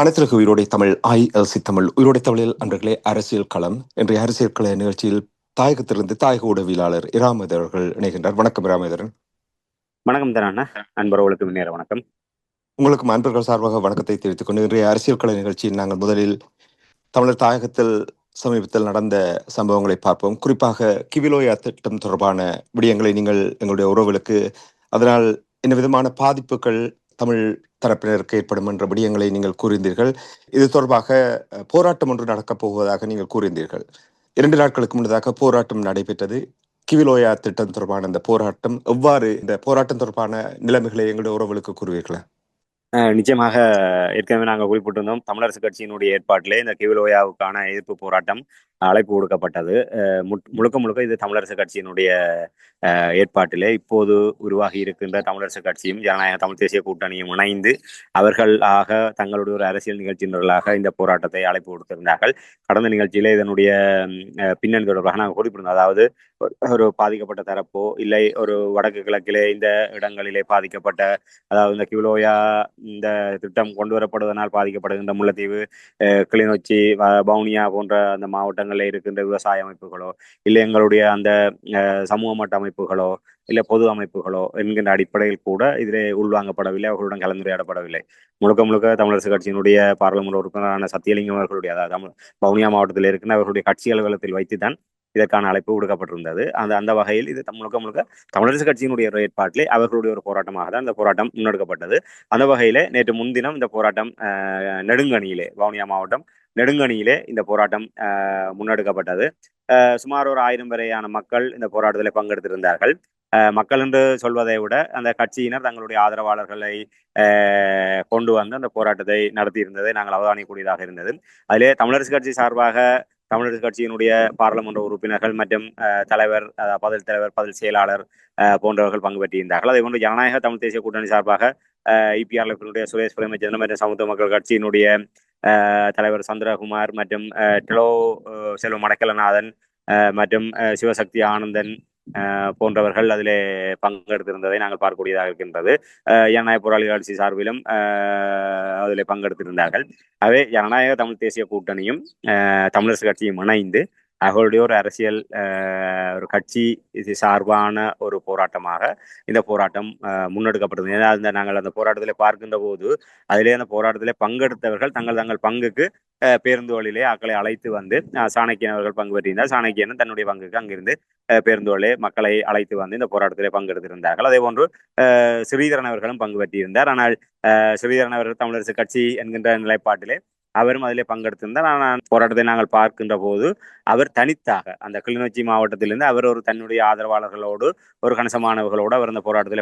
அனைத்திற்கு உயிரோடை Tamil ILC Tamil உயிரோடை தமிழில் அன்பர்களே அரசியல் களம் இன்றைய அரசியல் கள நிகழ்ச்சியில் தாயகத்திலிருந்து தாயக உடவியலாளர் இராமேதர் அவர்கள் இணைகின்றார். வணக்கம் இராமேதரன். வணக்கம் தரான அன்பர்களுக்கு முன்னேற வணக்கம். உங்களுக்கும் அன்பர்கள் சார்பாக வணக்கத்தை தெரிவித்துக் கொண்டு இன்றைய அரசியல் கள நிகழ்ச்சியில் நாங்கள் முதலில் தமிழர் தாயகத்தில் சமீபத்தில் நடந்த சம்பவங்களை பார்ப்போம். குறிப்பாக கிவிலோயா திட்டம் தொடர்பான விடயங்களை நீங்கள் எங்களுடைய உறவுகளுக்கு அதனால் என்ன விதமான பாதிப்புகள் தமிழ் தரப்பினருக்கு ஏற்படும் என்ற விடயங்களை நீங்கள் கூறியிருந்தீர்கள். இது தொடர்பாக போராட்டம் ஒன்று நடக்கப் போவதாக நீங்கள் கூறியிருந்தீர்கள். 2 நாட்களுக்கு முன்னதாக போராட்டம் நடைபெற்றது. கிவிலோயா திட்டம் தொடர்பான இந்த போராட்டம் எவ்வாறு, இந்த போராட்டம் தொடர்பான நிலைமைகளை எங்களுடைய உறவுகளுக்கு கூறுவீர்களா? நிச்சயமாக ஏற்கனவே நாங்கள் குறிப்பிட்டிருந்தோம். தமிழரசு கட்சியினுடைய ஏற்பாட்டிலே இந்த கிவிலோயாவுக்கான எதிர்ப்பு போராட்டம் அழைப்பு கொடுக்கப்பட்டது. முழுக்க முழுக்க இது தமிழரசு கட்சியினுடைய ஏற்பாட்டிலே இப்போது உருவாகி இருக்கின்ற தமிழரசு கட்சியும் ஜனநாயக தமிழ் தேசிய கூட்டணியும் இணைந்து அவர்களாக தங்களுடைய ஒரு அரசியல் நிகழ்ச்சியினர்களாக இந்த போராட்டத்தை அழைப்பு கொடுத்திருந்தார்கள். கடந்த நிகழ்ச்சியிலே இதனுடைய பின்னணி தொடர்பாக நாங்கள் குறிப்பிட்டிருந்தோம். அதாவது ஒரு பாதிக்கப்பட்ட தரப்போ இல்லை ஒரு வடக்கு கிழக்கிலே இந்த இடங்களிலே பாதிக்கப்பட்ட, அதாவது இந்த கிவிலோயா இந்த திட்டம் கொண்டு வரப்படுவதனால் பாதிக்கப்படுகின்ற முல்லைத்தீவு, கிளிநொச்சி, வவுனியா போன்ற அந்த மாவட்டங்களில் இருக்கின்ற விவசாய அமைப்புகளோ இல்லை எங்களுடைய அந்த சமூக மட்ட அமைப்புகளோ இல்லை பொது அமைப்புகளோ என்கின்ற அடிப்படையில் கூட இதிலே உள்வாங்கப்படவில்லை, அவர்களுடன் கலந்துரையாடப்படவில்லை. முழுக்க முழுக்க தமிழரசு கட்சியினுடைய பாராளுமன்ற உறுப்பினரான சத்தியலிங்கம் அவர்களுடைய, அதாவது வவுனியா மாவட்டத்தில் இருக்கின்ற அவர்களுடைய கட்சி அலுவலகத்தில் வைத்துதான் இதற்கான அழைப்பு விடுக்கப்பட்டிருந்தது. அந்த வகையில் இது முழுக்க முழுக்க தமிழரசு கட்சியினுடைய ஏற்பாட்டிலே அவர்களுடைய ஒரு போராட்டமாக தான் இந்த போராட்டம் முன்னெடுக்கப்பட்டது. அந்த வகையிலே நேற்று முன்தினம் இந்த போராட்டம் நெடுங்கணியிலே, வவுனியா மாவட்டம் நெடுங்கணியிலே இந்த போராட்டம் முன்னெடுக்கப்பட்டது. சுமார் ஒரு 1000 வரையான மக்கள் இந்த போராட்டத்தில் பங்கெடுத்திருந்தார்கள். மக்கள் என்று சொல்வதை விட அந்த கட்சியினர் தங்களுடைய ஆதரவாளர்களை கொண்டு வந்து அந்த போராட்டத்தை நடத்தி இருந்ததை நாங்கள் அவதானிக்கக்கூடியதாக இருந்தது. அதிலே தமிழரசு கட்சி சார்பாக தமிழரசு கட்சியினுடைய பாராளுமன்ற உறுப்பினர்கள் மற்றும் தலைவர், பதில் தலைவர், பதில் செயலாளர் போன்றவர்கள் பங்கு பெற்றிருந்தார்கள். அதே போன்று ஜனநாயக தமிழ் தேசிய கூட்டணி சார்பாக IPRF சுரேஷ் பிரேமச்சந்திரன் மற்றும் சமத்துவ மக்கள் கட்சியினுடைய தலைவர் சந்திரகுமார் மற்றும் டெலோ செல்வ மடக்கலநாதன் மற்றும் சிவசக்தி ஆனந்தன் போன்றவர்கள் அதிலே பங்கெடுத்திருந்ததை நாங்கள் பார்க்கக்கூடியதாக இருக்கின்றது. ஜனநாயக போராளிகள் கட்சி சார்பிலும் அதிலே பங்கெடுத்திருந்தார்கள். ஆகவே ஜனநாயக தமிழ் தேசிய கூட்டணியும் தமிழரசு கட்சியும் இணைந்து அவர்களுடைய ஒரு அரசியல் ஒரு கட்சி இது சார்பான ஒரு போராட்டமாக இந்த போராட்டம் முன்னெடுக்கப்பட்டது. ஏன்னா நாங்கள் அந்த போராட்டத்தில் பார்க்கின்ற போது அதிலே அந்த போராட்டத்திலே பங்கெடுத்தவர்கள் தங்கள் பங்குக்கு பேருந்து வழியிலே ஆக்களை அழைத்து வந்து, சாணக்கியன் அவர்கள் பங்கு பெற்றிருந்தார். சாணக்கியன் தன்னுடைய பங்குக்கு அங்கிருந்து பேருந்து வழியே மக்களை அழைத்து வந்து இந்த போராட்டத்திலே பங்கெடுத்திருந்தார்கள். அதே போன்று ஸ்ரீதரன் அவர்களும் பங்கு பெற்றிருந்தார். ஆனால் ஸ்ரீதரன் அவர்கள் தமிழரசு கட்சி என்கின்ற நிலைப்பாட்டிலே அவரும் அதிலே பங்கெடுத்திருந்தார். ஆனால் போராட்டத்தை நாங்கள் பார்க்கின்ற போது அவர் தனித்தாக அந்த கிளிநொச்சி மாவட்டத்திலிருந்து அவர் ஒரு தன்னுடைய ஆதரவாளர்களோடு ஒரு கணிசமானவர்களோடு அவர் அந்த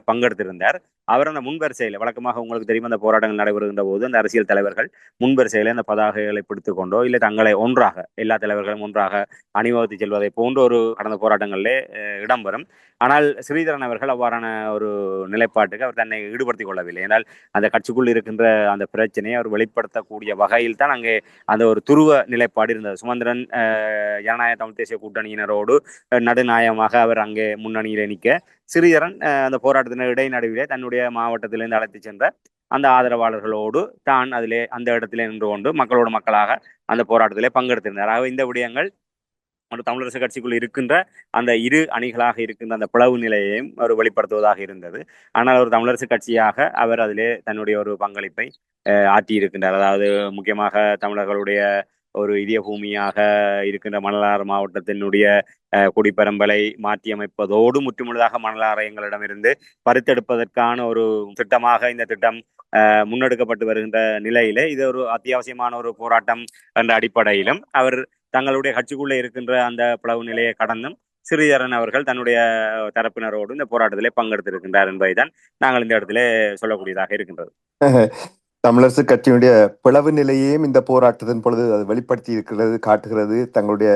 பங்கெடுத்திருந்தார். அவர் அந்த முன்வரிசையில், வழக்கமாக உங்களுக்கு தெரியும், அந்த போராட்டங்கள் நடைபெறுகின்ற போது அந்த அரசியல் தலைவர்கள் முன்வரிசையில் அந்த பதாகைகளை பிடித்துக் கொண்டோ இல்லை தங்களை ஒன்றாக எல்லா தலைவர்களும் ஒன்றாக அணிவகுத்து செல்வதை போன்ற ஒரு கடந்த போராட்டங்களிலே இடம்பெறும். ஆனால் ஸ்ரீதரன் அவர்கள் அவ்வாறான ஒரு நிலைப்பாட்டுக்கு அவர் தன்னை ஈடுபடுத்திக் கொள்ளவில்லை. ஏனால் அந்த கட்சிக்குள் இருக்கின்ற அந்த பிரச்சனையை அவர் வெளிப்படுத்தக்கூடிய வகையில் தான் அங்கே அந்த ஒரு துருவ நிலைப்பாடு இருந்தது. சுமந்திரன் ஜனநாயக தமிழ் தேசிய கூட்டணியினரோடு நடுநாயகமாக அவர் அங்கே முன்னணியிலே நிற்க, ஸ்ரீதரன் அந்த போராட்டத்தினர் இடைநடுவிலே தன்னுடைய மாவட்டத்திலிருந்து அழைத்து சென்ற அந்த ஆதரவாளர்களோடு தான் அதிலே அந்த இடத்திலே நின்று கொண்டு மக்களோடு மக்களாக அந்த போராட்டத்திலே பங்கெடுத்திருந்தார். ஆக இந்த விடயங்கள் ஒரு தமிழரசு கட்சிக்குள் இருக்கின்ற அந்த இரு அணிகளாக இருக்கின்ற அந்த பிளவு நிலையையும் அவர் வெளிப்படுத்துவதாக இருந்தது. ஆனால் ஒரு தமிழரசு கட்சியாக அவர் அதிலே தன்னுடைய ஒரு பங்களிப்பை ஆற்றி இருக்கின்றார். அதாவது முக்கியமாக தமிழர்களுடைய ஒரு இதய பூமியாக இருக்கின்ற மணலாறு மாவட்டத்தினுடைய குடிப்பரம்பலை மாற்றியமைப்பதோடு முற்றுமுழுதாக மணலாறு எங்களிடமிருந்து பறித்தெடுப்பதற்கான ஒரு திட்டமாக இந்த திட்டம் முன்னெடுக்கப்பட்டு வருகின்ற நிலையிலே இது ஒரு அத்தியாவசியமான ஒரு போராட்டம் என்ற அடிப்படையிலும் அவர் தங்களுடைய கட்சிக்குள்ளே இருக்கின்ற அந்த பிளவு நிலையை கடந்தும் ஸ்ரீதரன் அவர்கள் தன்னுடைய தரப்பினரோடு இந்த போராட்டத்திலே பங்கெடுத்திருக்கின்றார் என்பதைதான் நாங்கள் இந்த இடத்திலே சொல்லக்கூடியதாக இருக்கின்றது. தமிழரசு கட்சியினுடைய பிளவு நிலையையும் இந்த போராட்டத்தின் பொழுது அது வெளிப்படுத்தி இருக்கிறது, காட்டுகிறது. தங்களுடைய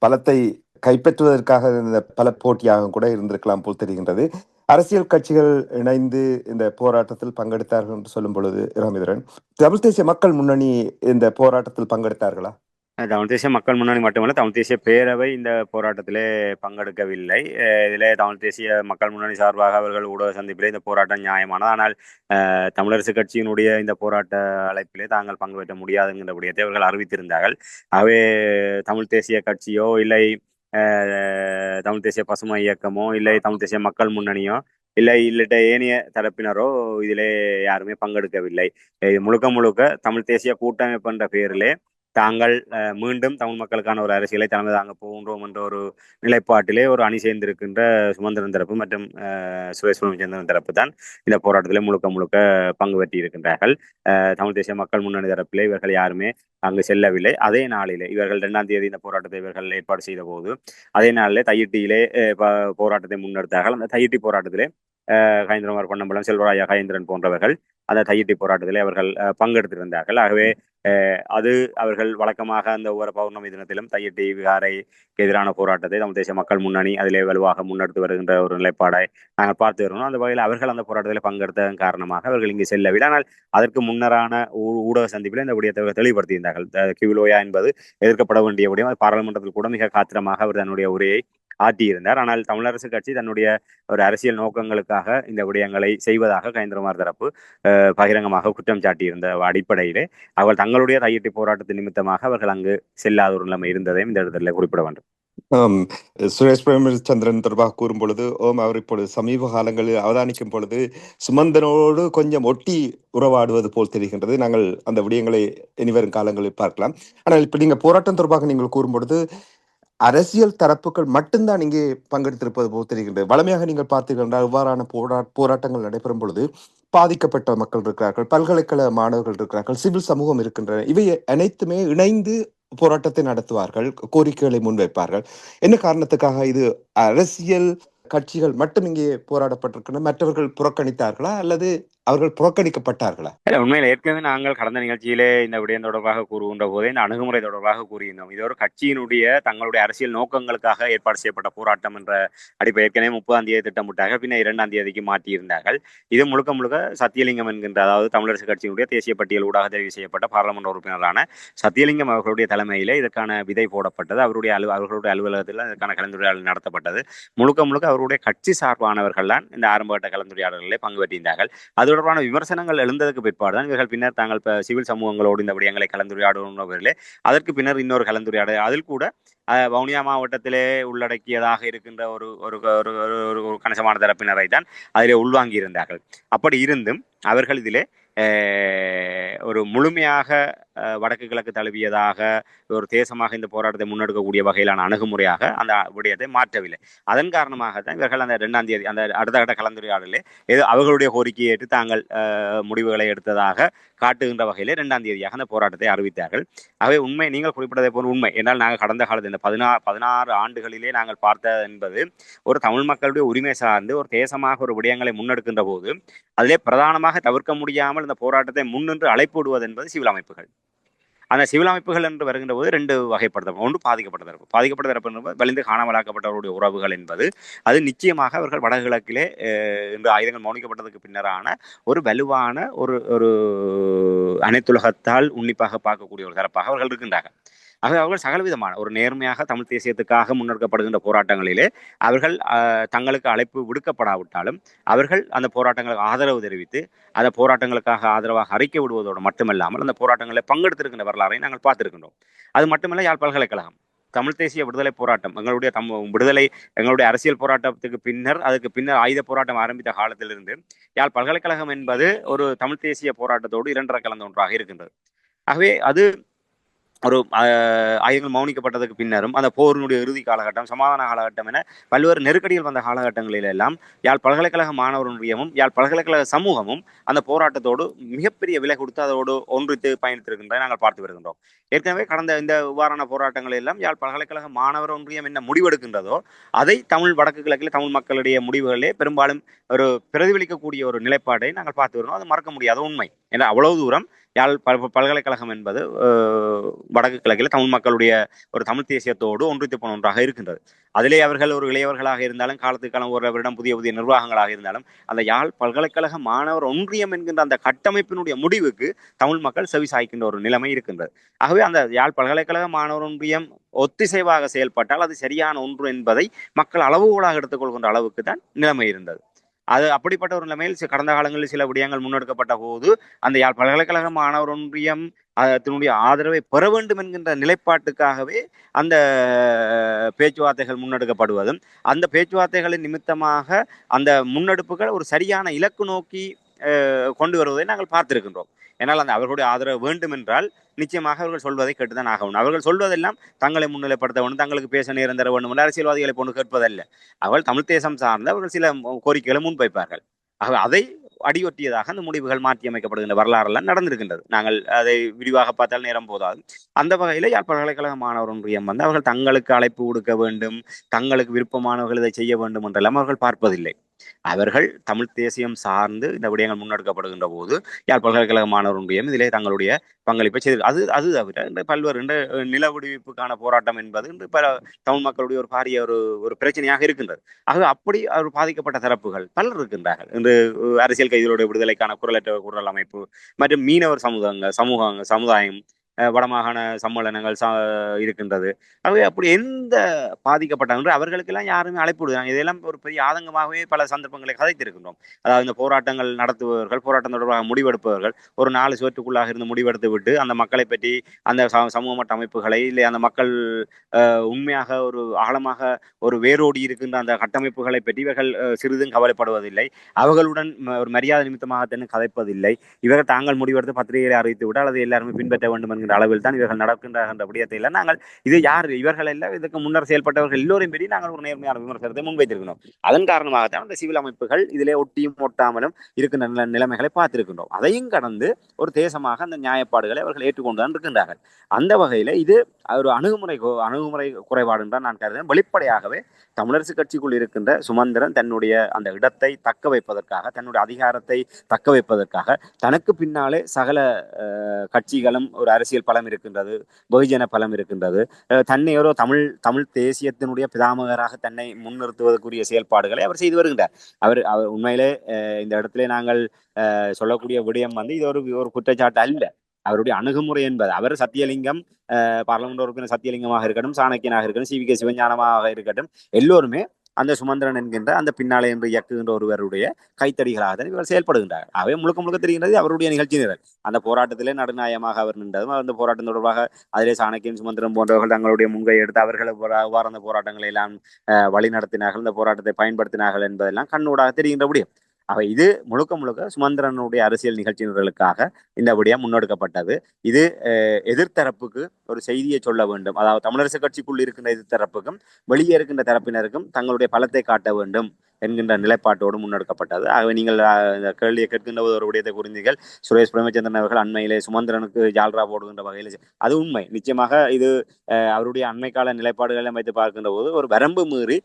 பலத்தை கைப்பற்றுவதற்காக இந்த பல போட்டியாக கூட இருந்திருக்கலாம் போல் தெரிகின்றது. அரசியல் கட்சிகள் இணைந்து இந்த போராட்டத்தில் பங்கெடுத்தார்கள் என்று சொல்லும் பொழுது, இராமேதரன், தமிழ் தேசிய மக்கள் முன்னணி இந்த போராட்டத்தில் பங்கெடுத்தார்களா? தமிழ் தேசிய மக்கள் முன்னணி மட்டுமல்ல, தமிழ் தேசிய பேரவை இந்த போராட்டத்திலே பங்கெடுக்கவில்லை. இதிலே தமிழ் தேசிய மக்கள் முன்னணி சார்பாக அவர்கள் ஊடக சந்திப்பிலே இந்த போராட்டம் நியாயமானது. ஆனால் தமிழரசு கட்சியினுடைய இந்த போராட்ட அழைப்பிலே தாங்கள் பங்கு பெற்ற முடியாது என்கின்ற விடயத்தை அவர்கள் அறிவித்திருந்தார்கள். ஆகவே தமிழ் தேசிய கட்சியோ இல்லை தமிழ் தேசிய பசுமை இயக்கமோ இல்லை தமிழ் தேசிய மக்கள் முன்னணியோ இல்லை இல்லட்ட ஏனைய தரப்பினரோ இதிலே யாருமே பங்கெடுக்கவில்லை. இது முழுக்க முழுக்க தமிழ் தேசிய கூட்டமைப்பு என்ற பெயரிலே தாங்கள் மீண்டும் தமிழ் மக்களுக்கான ஒரு அரசியலை தலைமை தாங்க போகின்றோம் என்ற ஒரு நிலைப்பாட்டிலே ஒரு அணி சேர்ந்திருக்கின்ற சுமந்திரன் தரப்பு மற்றும் சுரேஷ் பிரேமச்சந்திரன் தரப்பு தான் இந்த போராட்டத்திலே முழுக்க முழுக்க பங்கு பெற்றி இருக்கின்றார்கள். தமிழ் தேசிய மக்கள் முன்னணி தரப்பிலே இவர்கள் யாருமே அங்கு செல்லவில்லை. அதே நாளிலே இவர்கள் 2ஆம் தேதி இந்த போராட்டத்தை இவர்கள் ஏற்பாடு செய்த போது அதே நாளிலே தையிட்டியிலே போராட்டத்தை முன்னெடுத்தார்கள். அந்த தையிட்டி போராட்டத்திலே கயந்திரமார் பொன்னம்பலம், செல்வராயா கயந்திரன் போன்றவர்கள் அந்த தையிட்டி போராட்டத்திலே அவர்கள் பங்கெடுத்திருந்தார்கள். ஆகவே அது அவர்கள் வழக்கமாக அந்த ஒவ்வொரு பௌர்ணமி தினத்திலும் தையிட்டி விகாரைக்கு எதிரான போராட்டத்தை தமிழ் தேசிய மக்கள் முன்னணி அதிலே வலுவாக முன்னெடுத்து வருகின்ற ஒரு நிலைப்பாடை நாங்கள் பார்த்து வருகிறோம். அந்த வகையில் அவர்கள் அந்த போராட்டத்தில் பங்கெடுத்ததன் காரணமாக அவர்கள் இங்கு செல்லவில்லை. ஆனால் அதற்கு முன்னரான ஊடக சந்திப்பில் இந்த விடயத்தை தெளிவுபடுத்தியிருந்தார்கள். கிவிலோயா என்பது எதிர்க்கப்பட வேண்டிய விடயம். பாராளுமன்றத்தில் கூட மிக காத்திரமாக அவர் தன்னுடைய உரையை ஆற்றியிருந்தார். ஆனால் தமிழரசு கட்சி தன்னுடைய ஒரு அரசியல் நோக்கங்களுக்காக இந்த விடயங்களை செய்வதாக கயந்திரமார் தரப்பு பகிரங்கமாக குற்றம் சாட்டியிருந்த அடிப்படையிலே அவர்கள் தங்களுடைய தையிட்டி போராட்டத்தின் நிமித்தமாக அவர்கள் அங்கு செல்லாத ஒரு நிலைமை இருந்ததையும் இந்த இடத்துல குறிப்பிட வேண்டும். சுரேஷ் பிரேமச்சந்திரன் தொடர்பாக கூறும் பொழுது அவர் இப்பொழுது சமீப காலங்களில் அவதானிக்கும் பொழுது சுமந்தனோடு கொஞ்சம் ஒட்டி உறவாடுவது போல் தெரிகின்றது. நாங்கள் அந்த விடயங்களை இனிவரும் காலங்களில் பார்க்கலாம். ஆனால் இப்ப நீங்க போராட்டம் தொடர்பாக நீங்கள் கூறும் பொழுது அரசியல் தரப்புகள் மட்டும்தான் இங்கே பங்கெடுத்திருப்பது போல் தெரிகின்றது. வளமையாக நீங்கள் பார்த்தீர்கள் இவ்வாறான போராட்டங்கள் நடைபெறும் பொழுது பாதிக்கப்பட்ட மக்கள் இருக்கிறார்கள், பல்கலைக்கழக மாணவர்கள் இருக்கிறார்கள், சிவில் சமூகம் இருக்கின்றன. இவை அனைத்துமே இணைந்து போராட்டத்தை நடத்துவார்கள், கோரிக்கைகளை முன்வைப்பார்கள். என்ன காரணத்துக்காக இது அரசியல் கட்சிகள் மட்டும் இங்கே போராடப்பட்டிருக்கின்றன, மற்றவர்கள் புறக்கணித்தார்களா அல்லது அவர்கள் புறக்கணிக்கப்பட்டார்களா? உண்மையில் ஏற்கனவே நாங்கள் கடந்த நிகழ்ச்சியிலே இந்த விடயம் தொடர்பாக கூறுகின்ற போதே இந்த அணுகுமுறை தொடர்பாக கூறியிருந்தோம். இது ஒரு கட்சியினுடைய தங்களுடைய அரசியல் நோக்கங்களுக்காக ஏற்பாடு செய்யப்பட்ட போராட்டம் என்ற அடிப்படை ஏற்கனவே 30ஆம் தேதி திட்டமிட்டார்கள், பின்னர் 2ஆம் தேதிக்கு மாற்றியிருந்தார்கள். இது முழுக்க முழுக்க சத்தியலிங்கம் என்கின்ற, அதாவது தமிழரசு கட்சியினுடைய தேசிய பட்டியல் ஊடாக தெரிவு செய்யப்பட்ட பாராளுமன்ற உறுப்பினரான சத்தியலிங்கம் அவர்களுடைய தலைமையிலே இதற்கான விதை போடப்பட்டது. அவர்களுடைய அலுவலகத்தில் இதற்கான கலந்துரையாடல் நடத்தப்பட்டது. முழுக்க முழுக்க அவருடைய கட்சி சார்பானவர்கள் தான் இந்த ஆரம்பகட்ட கலந்துரையாடல்களிலே பங்கு பெற்றிருந்தார்கள். அது தொடர்பான விமர்சனங்கள் எழுந்ததற்கு பிற்பாடுதான் இவர்கள் பின்னர் தாங்கள் சிவில் சமூகங்களோடு இந்த விடயங்களை கலந்துரையாடுவதிலே அதற்கு பின்னர் இன்னொரு கலந்துரையாடல் அதில் கூட வவுனியா மாவட்டத்திலே உள்ளடக்கியதாக இருக்கின்ற ஒரு ஒரு கணிசமான தரப்பினரை தான் அதிலே உள்வாங்கி இருந்தார்கள். அப்படி இருந்தும் அவர்கள் இதிலே ஒரு முழுமையாக வடக்கு கிழக்கு தழுவியதாக ஒரு தேசமாக இந்த போராட்டத்தை முன்னெடுக்கக்கூடிய வகையிலான அணுகுமுறையாக அந்த விடயத்தை மாற்றவில்லை. அதன் காரணமாக தான் இவர்கள் அந்த 2ஆம் தேதி அந்த அடுத்த கட்ட கலந்துரையாடலே அவர்களுடைய கோரிக்கையை ஏற்று தாங்கள் முடிவுகளை எடுத்ததாக காட்டுகின்ற வகையிலே 2ஆம் தேதியாக அந்த போராட்டத்தை அறிவித்தார்கள். ஆகவே உண்மை நீங்கள் குறிப்பிட்டதை போல உண்மை என்றால் நாங்கள் கடந்த காலத்தில் இந்த 16 ஆண்டுகளிலே நாங்கள் பார்த்தது என்பது ஒரு தமிழ் மக்களுடைய உரிமை சார்ந்து ஒரு தேசமாக ஒரு விடயங்களை முன்னெடுக்கின்ற போது அதிலே பிரதானமாக தவிர்க்க முடியாமல் இந்த போராட்டத்தை முன்னின்று அழைப்பு விடுவது என்பது சிவில் அமைப்புகள். அந்த சிவில் அமைப்புகள் என்று வருகின்ற போது 2 வகைப்படுத்த, ஒன்று பாதிக்கப்பட்ட தரப்பு என்பது வலிந்து காணாமலாக்கப்பட்டவருடைய உறவுகள் என்பது அது நிச்சயமாக அவர்கள் வடகிழக்கிலே இன்று ஆயுதங்கள் மௌனிக்கப்பட்டதுக்கு பின்னரான ஒரு வலுவான ஒரு அனைத்துலகத்தால் உன்னிப்பாக பார்க்கக்கூடிய ஒரு தரப்பாக அவர்கள் இருக்கின்றார்கள். ஆகவே அவர்கள் சகலவிதமான ஒரு நேர்மையாக தமிழ் தேசியத்துக்காக முன்னெடுக்கப்படுகின்ற போராட்டங்களிலே அவர்கள் தங்களுக்கு அழைப்பு விடுக்கப்படாவிட்டாலும் அவர்கள் அந்த போராட்டங்களுக்கு ஆதரவு தெரிவித்து அந்த போராட்டங்களுக்காக ஆதரவாக அறிக்கை விடுவதோடு மட்டுமல்லாமல் அந்த போராட்டங்களில் பங்கெடுத்திருக்கின்ற வரலாறை நாங்கள் பார்த்திருக்கின்றோம். அது மட்டுமல்ல, யாழ் பல்கலைக்கழகம் தமிழ் தேசிய விடுதலை போராட்டம் எங்களுடைய அரசியல் போராட்டத்துக்கு பின்னர் அதுக்கு பின்னர் ஆயுத போராட்டம் ஆரம்பித்த காலத்திலிருந்து யாழ் பல்கலைக்கழகம் என்பது ஒரு தமிழ் தேசிய போராட்டத்தோடு இரண்டரை கலந்த ஒன்றாக இருக்கின்றது. ஆகவே அது ஒரு ஆயுதங்கள் மௌனிக்கப்பட்டதுக்கு பின்னரும் அந்த போரினுடைய இறுதி காலகட்டம், சமாதான காலகட்டம் என பல்வேறு நெருக்கடிகள் வந்த காலகட்டங்களில் எல்லாம் யாழ் பல்கலைக்கழக மாணவர் ஒன்றியமும் யாழ் பல்கலைக்கழக சமூகமும் அந்த போராட்டத்தோடு மிகப்பெரிய விலை கொடுத்து அதோடு ஒன்றித்து பயணித்திருக்கின்றதை நாங்கள் பார்த்து வருகின்றோம். ஏற்கனவே கடந்த இந்த இவ்வாறான போராட்டங்கள் எல்லாம் யாழ் பல்கலைக்கழக மாணவர் ஒன்றியம் என்ன முடிவெடுக்கின்றதோ அதை தமிழ் வடக்கு கிழக்கில் தமிழ் மக்களுடைய முடிவுகளே பெரும்பாலும் ஒரு பிரதிபலிக்கக்கூடிய ஒரு நிலைப்பாட்டை நாங்கள் பார்த்து வருகிறோம். அது மறக்க முடியாத உண்மை. ஏன்னா அவ்வளவு தூரம் யாழ் பல்கலைக்கழகம் என்பது வடக்கு கிழக்கில் தமிழ் மக்களுடைய ஒரு தமிழ் தேசியத்தோடு ஒன்றித்து போன ஒன்றாக இருக்கின்றது. அதிலே அவர்கள் ஒரு இளையவர்களாக இருந்தாலும், காலத்துக்கு காலம் ஒரு வருடம் புதிய புதிய நிர்வாகங்களாக இருந்தாலும், அந்த யாழ் பல்கலைக்கழக மாணவர் ஒன்றியம் என்கின்ற அந்த கட்டமைப்பினுடைய முடிவுக்கு தமிழ் மக்கள் செவி சாய்க்கின்ற ஒரு நிலைமை இருக்கின்றது. ஆகவே அந்த யாழ் பல்கலைக்கழக மாணவர் ஒன்றியம் ஒத்திசைவாக செயல்பட்டால் அது சரியான ஒன்று என்பதை மக்கள் அளவுகோலாக எடுத்துக்கொள்கின்ற அளவுக்கு தான் நிலைமை இருந்தது. அது அப்படிப்பட்ட ஒரு நிலைமையில் கடந்த காலங்களில் சில விடயங்கள் முன்னெடுக்கப்பட்ட போது அந்த யாழ் பல்கலைக்கழக மாணவர் ஒன்றியம் அதனுடைய ஆதரவை பெற வேண்டும் என்கின்ற நிலைப்பாட்டுக்காகவே அந்த பேச்சுவார்த்தைகள் முன்னெடுக்கப்படுவதும், அந்த பேச்சுவார்த்தைகளின் நிமித்தமாக அந்த முன்னெடுப்புகள் ஒரு சரியான இலக்கு நோக்கி கொண்டு வருவதை நாங்கள் பார்த்திருக்கின்றோம். ஏன்னால் அந்த அவர்களுடைய ஆதரவு வேண்டும் என்றால் நிச்சயமாக அவர்கள் சொல்வதை கேட்டுதான் ஆகணும். அவர்கள் சொல்வதெல்லாம் தங்களை முன்னிலைப்படுத்த வேண்டும், தங்களுக்கு பேச நேரம் தர வேண்டும் என்று அரசியல்வாதிகளை போன்று கேட்பதல்ல. அவர்கள் தமிழ் தேசம் சார்ந்த அவர்கள் சில கோரிக்கைகளை முன்வைப்பார்கள். அதை அடியொற்றியதாக அந்த முடிவுகள் மாற்றி அமைக்கப்படுகின்ற வரலாறுலாம் நடந்திருக்கின்றது. நாங்கள் அதை விரிவாக பார்த்தால் நேரம் போதாது. அந்த வகையில் யாழ் பல்கலைக்கழக மாணவர் ஒன்றியம் வந்து அவர்கள் தங்களுக்கு அழைப்பு கொடுக்க வேண்டும், தங்களுக்கு விருப்பமானவர்கள் இதை செய்ய வேண்டும் என்றெல்லாம் அவர்கள் பார்ப்பதில்லை. அவர்கள் தமிழ் தேசியம் சார்ந்து இந்த விடயங்கள் முன்னெடுக்கப்படுகின்ற போது யாழ் பல்கலைக்கழக மாணவர் ஒன்றியம் இதிலே தங்களுடைய பங்களிப்பை செய்து அது தவிர இந்த பல்வேறு நில விடுவிப்புக்கான போராட்டம் என்பது இன்று பல தமிழ் மக்களுடைய ஒரு பாரிய ஒரு பிரச்சனையாக இருக்கின்றது. ஆகவே அப்படி அவர் பாதிக்கப்பட்ட தரப்புகள் பலர் இருக்கின்றார்கள். இன்று அரசியல் கைதிகளுடைய விடுதலைக்கான குரலற்ற குரல் அமைப்பு மற்றும் மீனவர் சமுதாயம் வடமாகாண சம்மேளனங்கள் இருக்கின்றது. ஆகவே அப்படி எந்த பாதிக்கப்பட்டாங்க அவர்களுக்கெல்லாம் யாருமே அழைப்பு விடுறாங்க. இதெல்லாம் ஒரு பெரிய ஆதங்கமாகவே பல சந்தர்ப்பங்களை கதைத்திருக்கின்றோம். அதாவது இந்த போராட்டங்கள் நடத்துபவர்கள், போராட்டம் தொடர்பாக முடிவெடுப்பவர்கள் ஒரு 4 சுவற்றுக்குள்ளாக இருந்து முடிவெடுத்து விட்டு அந்த மக்களை பற்றி, அந்த சமூக மட்ட அமைப்புகளை, இல்லை அந்த மக்கள் உண்மையாக ஒரு ஆழமாக ஒரு வேரோடி இருக்கின்ற அந்த கட்டமைப்புகளை பற்றி இவர்கள் சிறிதும் கவலைப்படுவதில்லை. அவர்களுடன் ஒரு மரியாதை நிமித்தமாக தன்னை கதைப்பதில்லை. இவர்கள் தாங்கள் முடிவெடுத்து பத்திரிகைகளை அறிவித்து விட அல்லது எல்லாருமே பின்பற்ற வேண்டும் என்கிற அளவில் தான் இவர்கள் நடக்கின்ற விடயத்தை இல்லை. நாங்கள் இது யார் இவர்கள் எல்லாம் இதற்கு முன்னர் செயல்பட்டவர்கள் எல்லோரையும் பற்றி நாங்கள் ஒரு நேர்மையான விமர்சனத்தை முன்வைத்திருக்கிறோம். அதன் காரணமாகத்தான் அந்த சிவில் அமைப்புகள் இதிலே ஒட்டியும் ஒட்டாமலும் இருக்கின்ற நிலைமைகளை பார்த்திருக்கின்றோம். அதையும் கடந்து ஒரு தேசமாக அந்த நியாயப்பாடுகளை அவர்கள் ஏற்றுக்கொண்டுதான் இருக்கின்றார்கள். அந்த வகையில இது ஒரு அணுகுமுறை குறைபாடு தான் நான் கருதுகிறேன். வெளிப்படையாகவே தமிழரசு கட்சிக்குள் இருக்கின்ற சுமந்திரன் தன்னுடைய அந்த இடத்தை தக்க வைப்பதற்காக, தன்னுடைய அதிகாரத்தை தக்க வைப்பதற்காக தனக்கு பின்னாலே சகல கட்சிகளும் ஒரு அரசியல் பலம் இருக்கின்றது, பகுஜன பலம் இருக்கின்றது, தன்னை ஒரு தமிழ் தேசியத்தினுடைய பிதாமகராக தன்னை முன்னிறுத்துவதற்குரிய செயல்பாடுகளை அவர் செய்து வருகின்றார். அவர் உண்மையிலே இந்த இடத்துல நாங்கள் சொல்லக்கூடிய விடயம் வந்து இது ஒரு குற்றச்சாட்டு அல்ல. அவருடைய அணுகுமுறை என்பது அவர் சத்தியலிங்கம், பார்லமெண்ட் உறுப்பினர் சத்தியலிங்கமாக இருக்கட்டும், சாணக்கியனாக இருக்கட்டும், CVK சிவஞானமாக இருக்கட்டும், எல்லோருமே அந்த சுமந்திரன் என்கின்ற அந்த பின்னாலே என்று இயக்குகின்ற ஒருவருடைய கைத்தடிகளாக தான் இவர் செயல்படுகின்றார். அவை முழுக்க தெரிகின்றது அவருடைய நிகழ்ச்சி நிரல். அந்த போராட்டத்திலே நடுநாயகமாக அவர் நின்றதும், அந்த போராட்டம் தொடர்பாக அதிலே சாணக்கியன், சுமந்திரன் போன்றவர்கள் தங்களுடைய முன்கை எடுத்து அவர்கள் அந்த போராட்டங்களை எல்லாம் வழி நடத்தினார்கள், இந்த போராட்டத்தை பயன்படுத்தினார்கள் என்பதெல்லாம் கண்ணூடாக தெரிகின்ற முடியும். அவை இது முழுக்க சுமந்திரனுடைய அரசியல் நிகழ்ச்சிகளுக்காக இந்த விடயம் முன்னெடுக்கப்பட்டது. இது எதிர்த்தரப்புக்கு ஒரு செய்தியை சொல்ல வேண்டும். அதாவது தமிழரசு கட்சிக்குள் இருக்கின்ற எதிர்த்தரப்புக்கும் வெளியே இருக்கின்ற தரப்பினருக்கும் தங்களுடைய பலத்தை காட்ட வேண்டும் என்கின்ற நிலைப்பாட்டோடு முன்னெடுக்கப்பட்டது. ஆகவே நீங்கள் இந்த கேள்வியை கேட்கின்ற ஒரு விடயத்தை குறிந்தீர்கள். சுரேஷ் பிரேமச்சந்திரன் அவர்கள் அண்மையிலே சுமந்திரனுக்கு ஜால்ரா போடுகின்ற வகையில் அது உண்மை. நிச்சயமாக இது அவருடைய அண்மை கால நிலைப்பாடுகளை வைத்து பார்க்கின்ற போது ஒரு வரம்பு மீறி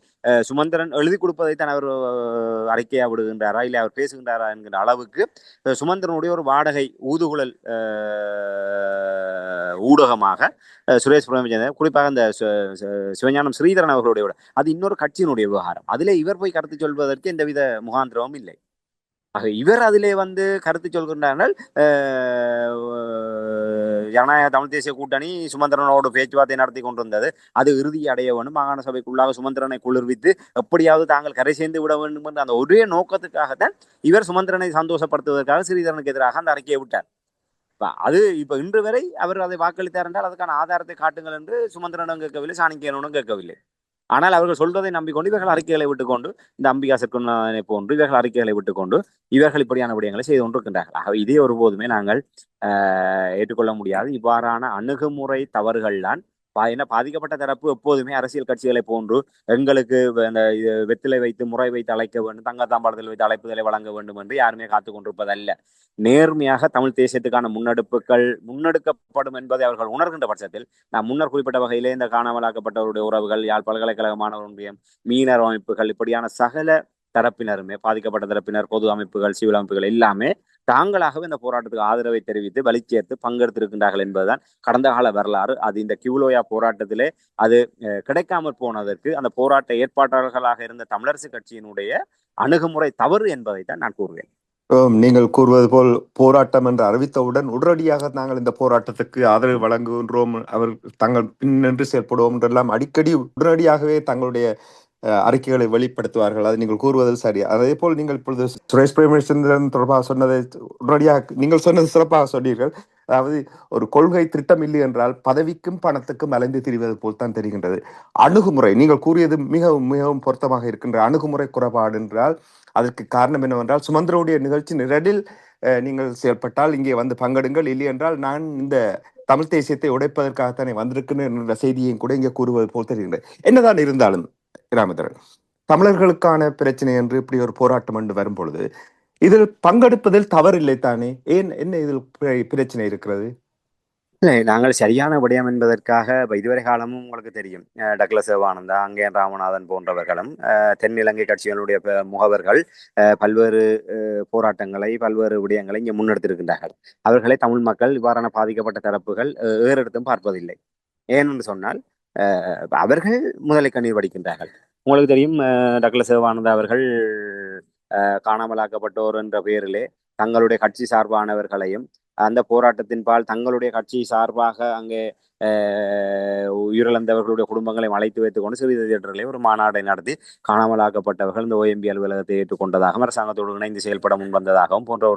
சுமந்திரன் எழுதி கொடுப்பதைத்தான் அவர் அறிக்கையா விடுகின்றாரா, இல்லை அவர் பேசுகின்றாரா என்கின்ற அளவுக்கு சுமந்திரனுடைய ஒரு வாடகை ஊதுகுழல் ஊடகமாக சுரேஷ் பிரேமச்சந்திரன், குறிப்பாக அந்த சிவஞானம் ஸ்ரீதரன் அவர்களுடைய அது இன்னொரு கட்சியினுடைய விவகாரம். அதிலே இவர் போய் கருத்து சொல்வதற்கு எந்தவித முகாந்திரமும் இல்லை. ஆக இவர் அதிலே வந்து கருத்து சொல்கின்றார்கள். ஜனநாயக தமிழ் தேசிய கூட்டணி சுமந்திரனோடு பேச்சுவார்த்தை நடத்தி கொண்டிருந்தது, அது இறுதி அடைய வேண்டும், மாகாண சபைக்குள்ளாக சுமந்திரனை குளிர்வித்து எப்படியாவது தாங்கள் கரை சேர்ந்து விட வேண்டும் என்ற அந்த ஒரே நோக்கத்துக்காகத்தான் இவர் சுமந்திரனை சந்தோஷப்படுத்துவதற்காக ஸ்ரீதரனுக்கு எதிராக அந்த அறிக்கையை விட்டார். அது இப்ப இன்று வரை அவர் அதை வாக்களித்தார் என்றால் அதுக்கான ஆதாரத்தை காட்டுங்கள் என்று சுமந்திரனும் கேட்கவில்லை, சாணக்கியனும் கேட்கவில்லை. ஆனால் அவர்கள் சொல்வதை நம்பிக்கொண்டு இவர்கள் அறிக்கைகளை விட்டுக்கொண்டு, இந்த அம்பிகா சர்க்குனை போன்று இவர்கள் அறிக்கைகளை விட்டுக்கொண்டு இவர்கள் இப்படியான விடயங்களை செய்து கொண்டிருக்கின்றார்கள். ஆக இதே ஒருபோதுமே நாங்கள் ஏற்றுக்கொள்ள முடியாது. இவ்வாறான அணுகுமுறை தவறுகள்தான் பாதிக்கப்பட்ட தரப்பு எப்போதுமே அரசியல் கட்சிகளை போன்று எங்களுக்கு அந்த வெத்திலை வைத்து முறை வைத்து அழைக்க வேண்டும், தங்க தாம்பாளத்தில் வைத்து அழைப்புதலை வழங்க வேண்டும் என்று யாருமே காத்துக் கொண்டிருப்பதல்ல. நேர்மையாக தமிழ் தேசியத்துக்கான முன்னெடுக்கப்படும் என்பதை அவர்கள் உணர்கின்ற பட்சத்தில், நான் முன்னர் குறிப்பிட்ட வகையிலே இந்த காணாமலாக்கப்பட்டவருடைய உறவுகள், யாழ் பல்கலைக்கழக மாணவர் ஒன்றியம், மீனவர் அமைப்புகள், இப்படியான சகல தரப்பினருமே, பாதிக்கப்பட்ட தரப்பினர், பொது அமைப்புகள், சிவில் அமைப்புகள் எல்லாமே தாங்களாகவே இந்த போராட்டத்துக்கு ஆதரவை தெரிவித்து வலிச்சேர்த்து பங்கெடுத்திருக்கின்றார்கள் என்பதுதான் கடந்த கால வரலாறு. அது இந்த கிவுலோயா போராட்டத்திலே அது கிடைக்காமல் போனதற்கு அந்த போராட்ட ஏற்பாட்டாளர்களாக இருந்த தமிழரசு கட்சியினுடைய அணுகுமுறை தவறு என்பதைத்தான் நான் கூறுவேன். நீங்கள் கூறுவது போல் போராட்டம் என்று அறிவித்தவுடன் உடனடியாக நாங்கள் இந்த போராட்டத்துக்கு ஆதரவு வழங்குகின்றோம், அவர் தங்கள் பின்னின்று செயல்படுவோம் என்றெல்லாம் அடிக்கடி உடனடியாகவே தங்களுடைய அறிக்கைகளை வெளிப்படுத்துவார்கள். அது நீங்கள் கூறுவதில் சரி. அதே போல் நீங்கள் இப்பொழுது சுரேஷ் பிரேமச்சந்திரன் தொடர்பாக சொன்னதை உடனடியாக நீங்கள் சொன்னது சிறப்பாக சொன்னீர்கள். அதாவது ஒரு கொள்கை திட்டம் இல்லை என்றால் பதவிக்கும் பணத்துக்கும் அலைந்து திரிவது போல் தான் தெரிகின்றது. அணுகுமுறை நீங்கள் கூறியது மிகவும் மிகவும் பொருத்தமாக இருக்கின்ற அணுகுமுறை குறைபாடு என்றால் அதற்கு காரணம் என்னவென்றால் சுமந்திரனுடைய நிகழ்ச்சி நிரலில் நீங்கள் செயல்பட்டால் இங்கே வந்து பங்கெடுங்கள், இல்லை என்றால் நான் இந்த தமிழ் தேசியத்தை உடைப்பதற்காகத்தானே வந்திருக்கிறேன் என்ற செய்தியையும் கூட இங்கே கூறுவது போல் தெரிகின்றது. என்னதான் இருந்தாலும் ராமதரன், தமிழர்களுக்கான பிரச்சனை என்று இப்படி ஒரு போராட்டம் என்று வரும் பொழுது இதில் பங்கெடுப்பதில் தவறில்லை தானே? ஏன் என்ன இதில் பிரச்சனை இருக்கிறது? இல்லை, நாங்கள் சரியான விடயம் என்பதற்காக இதுவரை காலமும் உங்களுக்கு தெரியும், டக்ளஸ் சிவானந்தா, அங்கே ராமநாதன் போன்றவர்களும் தென்னிலங்கை கட்சிகளுடைய முகவர்கள் பல்வேறு போராட்டங்களை பல்வேறு விடயங்களை இங்கே முன்னெடுத்திருக்கின்றார்கள். அவர்களை தமிழ் மக்கள் இவ்வாறான பாதிக்கப்பட்ட தரப்புகள் ஏறெடுத்தும் பார்ப்பதில்லை. ஏனென்று சொன்னால் அவர்கள் முதலை கண்ணீர் வடிக்கின்றார்கள். உங்களுக்கு தெரியும், டக்ளஸ் சிவானந்தா அவர்கள் காணாமலாக்கப்பட்டோர் என்ற பெயரிலே தங்களுடைய கட்சி சார்பானவர்களையும் அந்த போராட்டத்தின் பால் தங்களுடைய கட்சி சார்பாக அங்கே உயிரிழந்தவர்களுடைய குடும்பங்களை அழைத்து வைத்துக் கொண்டு சிறிது தியேட்டர்களை ஒரு மாநாட்டை நடத்தி காணாமலாக்கப்பட்டவர்கள் இந்த OMB அலுவலகத்தை ஏற்றுக்கொண்டதாகவும் அரசாங்கத்தோடு இணைந்து செயல்பட முன்வந்ததாகவும் போன்ற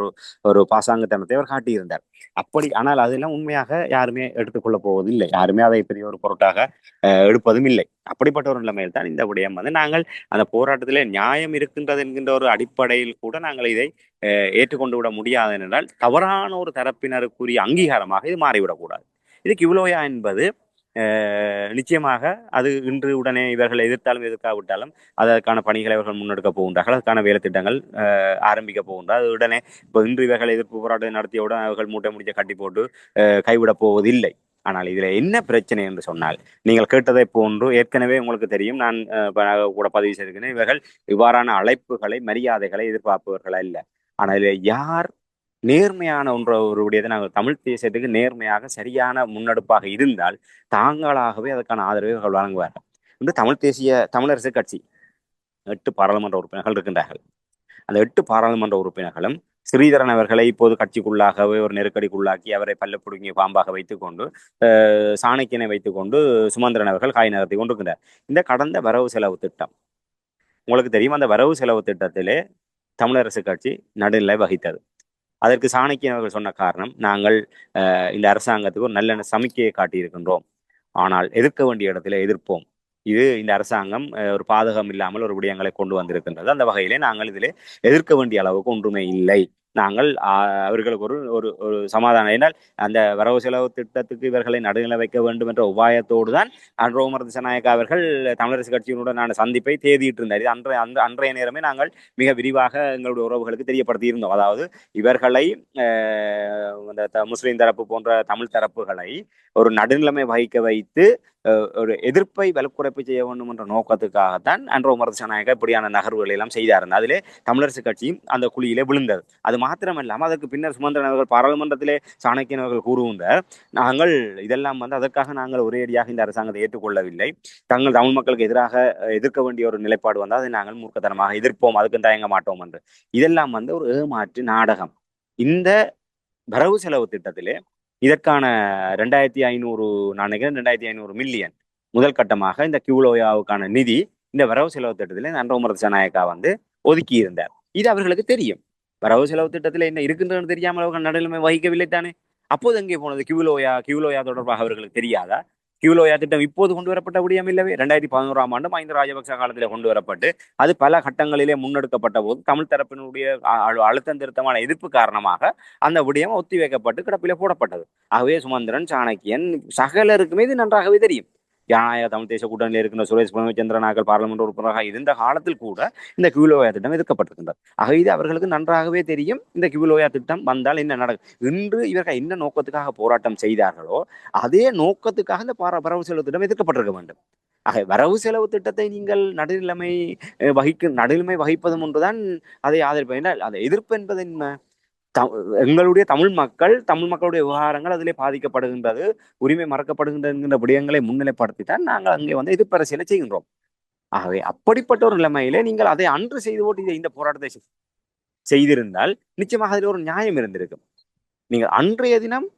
ஒரு பாசாங்குத்தனத்தை அவர் காட்டியிருந்தார். அப்படி ஆனால் அதெல்லாம் உண்மையாக யாருமே எடுத்துக்கொள்ளப் போவதில்லை. யாருமே அதை பெரிய ஒரு பொருட்டாக எடுப்பதும் இல்லை. அப்படிப்பட்ட ஒரு நிலைமையில் தான் இந்த விடயம் நாங்கள் அந்த போராட்டத்திலே நியாயம் இருக்கின்றது என்கின்ற ஒரு அடிப்படையில் கூட நாங்கள் இதை ஏற்றுக்கொண்டு விட முடியாது என்றால் தவறான ஒரு தரப்பினருக்குரிய அங்கீகாரமாக இது மாறிவிடக்கூடாது. இது கிவுலோயா என்பது நிச்சயமாக அது இன்று உடனே இவர்கள் எதிர்த்தாலும் எதிர்க்காவிட்டாலும் அதற்கான பணிகளை அவர்கள் முன்னெடுக்க போகின்றார்கள். அதற்கான வேலை திட்டங்கள் ஆரம்பிக்க போகின்றார். அது உடனே இப்போ இன்று இவர்கள் எதிர்ப்பு போராட்டம் நடத்தியவுடன் அவர்கள் மூட்டை முடிச்ச கட்டி போட்டு கைவிடப் போவதில்லை. ஆனால் இதுல என்ன பிரச்சனை என்று சொன்னால், நீங்கள் கேட்டதை போன்று ஏற்கனவே உங்களுக்கு தெரியும், நான் கூட பதிவு செய்திருக்கிறேன், இவர்கள் இவ்வாறான அழைப்புகளை மரியாதைகளை எதிர்பார்ப்பவர்கள் அல்ல. ஆனால் இதில் யார் நேர்மையான ஒரு விடயத்தை நாங்கள் தமிழ் தேசியத்துக்கு நேர்மையாக சரியான முன்னெடுப்பாக இருந்தால் தாங்களாகவே அதற்கான ஆதரவை அவர்கள் வழங்குவார்கள். இன்று தமிழரசு கட்சி 8 பாராளுமன்ற உறுப்பினர்கள் இருக்கின்றார்கள். அந்த 8 பாராளுமன்ற உறுப்பினர்களும் ஸ்ரீதரன் அவர்களை இப்போது கட்சிக்குள்ளாகவே ஒரு நெருக்கடிக்குள்ளாக்கி அவரை பல்ல புடுங்கிய பாம்பாக வைத்துக்கொண்டு சாணக்கியனை வைத்துக்கொண்டு சுமந்திரன் அவர்கள் காய் நகர்த்தி கொண்டிருக்கின்றார். இந்த கடந்த வரவு செலவு திட்டம் உங்களுக்கு தெரியும். அந்த வரவு செலவு திட்டத்திலே தமிழரசு கட்சி நடுநிலை வகித்தது. அதற்கு சாணக்கியன் அவர்கள் சொன்ன காரணம், நாங்கள் இந்த அரசாங்கத்துக்கு ஒரு நல்ல சமிக்கையை காட்டியிருக்கின்றோம், ஆனால் எதிர்க்க வேண்டிய இடத்துல எதிர்ப்போம். இது இந்த அரசாங்கம் ஒரு பாதகம் இல்லாமல் ஒரு விடயங்களை கொண்டு வந்திருக்கின்றது. அந்த வகையிலே நாங்கள் இதிலே எதிர்க்க வேண்டிய அளவுக்கு ஒன்றுமே இல்லை. நாங்கள் அவர்களுக்கு ஒரு ஒரு சமாதானம். ஏனால் அந்த வரவு செலவு திட்டத்துக்கு இவர்களை நடுநிலை வைக்க வேண்டும் என்ற உபாயத்தோடு தான் ரோமர் திசாநாயக்கா அவர்கள் தமிழரசு கட்சியினுடனான சந்திப்பை தேதியிட்டு இருந்தார். அன்றைய நேரமே நாங்கள் மிக விரிவாக எங்களுடைய உறவுகளுக்கு தெரியப்படுத்தி இருந்தோம். அதாவது இவர்களை முஸ்லிம் தரப்பு போன்ற தமிழ் தரப்புகளை ஒரு நடுநிலைமை வகிக்க வைத்து ஒரு எதிர்ப்பை வலுக்குறைப்பு செய்ய வேண்டும் என்ற நோக்கத்துக்காகத்தான் ரோமர் திசாநாயக்கா இப்படியான நகர்வுகளை எல்லாம் செய்தார். அதிலே தமிழரசு கட்சியும் அந்த குழியிலே விழுந்தது. அது மாத்திரமல்லாமல் அதற்கு பின்னர் சுமந்திரன் அவர்கள் பாராளுமன்றத்திலே சாணக்கியன் அவர்கள் கூறுகின்றார், நாங்கள் இதெல்லாம் அதற்காக நாங்கள் ஒரேடியாக இந்த அரசாங்கத்தை ஏற்றுக்கொள்ளவில்லை. தமிழ் மக்களுக்கு எதிராக எதிர்க்க வேண்டிய ஒரு நிலைப்பாடு வந்தால் அதை நாங்கள் மூர்க்கத்தனமாக எதிர்ப்போம், அதுக்கு தயங்க மாட்டோம் என்று. இதெல்லாம் ஒரு ஏமாற்று நாடகம். இந்த வரவு செலவு திட்டத்திலே இதற்கான 2500 மில்லியன் முதல் கட்டமாக இந்த கிவுலோயாவுக்கான நிதி இந்த வரவு செலவு திட்டத்திலே ரோமர் திசாநாயக்கா ஒதுக்கி இருந்தார். இது அவர்களுக்கு தெரியும். வரவு செலவு திட்டத்தில் என்ன இருக்கின்றன்னு தெரியாமல் அவர்கள் நடுநிலைமை வகிக்கவில்லை தானே. அப்போது எங்கே போனது கிவுலோயா தொடர்பாக அவர்களுக்கு தெரியாதா? கிவுலோயா திட்டம் இப்போது கொண்டு வரப்பட்ட விடயம் இல்லவே. 2011ஆம் ஆண்டு மஹிந்த ராஜபக்ச காலத்தில் கொண்டு வரப்பட்டு அது பல கட்டங்களிலே முன்னெடுக்கப்பட்ட போது தமிழ் தரப்பினுடைய அழுத்தம் திருத்தமான எதிர்ப்பு காரணமாக அந்த விடயம் ஒத்தி வைக்கப்பட்டு கிடப்பிலே போடப்பட்டது. ஆகவே சுமந்திரன், சாணக்கியன் சகலருக்குமே இது நன்றாகவே தெரியும். ஜனநாயக தமிழ் தேசிய கூட்டணியில் இருக்கின்ற சுரேஷ் பிரேமச்சந்திரன் பாராளுமன்ற உறுப்பினராக இருந்த காலத்தில் கூட இந்த கிவுலோயா திட்டம் எதிர்க்கப்பட்டிருக்கின்றது. ஆக இது அவர்களுக்கு நன்றாகவே தெரியும். இந்த கிவுலோயா திட்டம் வந்தால் என்ன நடக்கும். இன்று இவர்கள் என்ன நோக்கத்துக்காக போராட்டம் செய்தார்களோ அதே நோக்கத்துக்காக இந்த வரவு செலவு திட்டம் எதிர்க்கப்பட்டிருக்க வேண்டும். ஆக வரவு செலவு திட்டத்தை நீங்கள் நடுநிலைமை வகிப்பதும் ஒன்றுதான் அதை ஆதரிப்பது. அதை எதிர்ப்பு என்பது என்ன? எங்களுடைய தமிழ் மக்களுடைய விவகாரங்கள் அதிலே பாதிக்கப்படுகின்றது, உரிமை மறக்கப்படுகின்ற என்கின்ற விடயங்களை முன்னிலைப்படுத்தித்தான் நாங்கள் அங்கே வந்து எதிர்ப்பு அரசியலை செய்கின்றோம். ஆகவே அப்படிப்பட்ட ஒரு நிலைமையிலே நீங்கள் அதை அன்று செய்து போட்டு இந்த போராட்டத்தை செய்திருந்தால் நிச்சயமாக அதில் ஒரு நியாயம் இருந்திருக்கும். நீங்கள் அன்றைய தினம்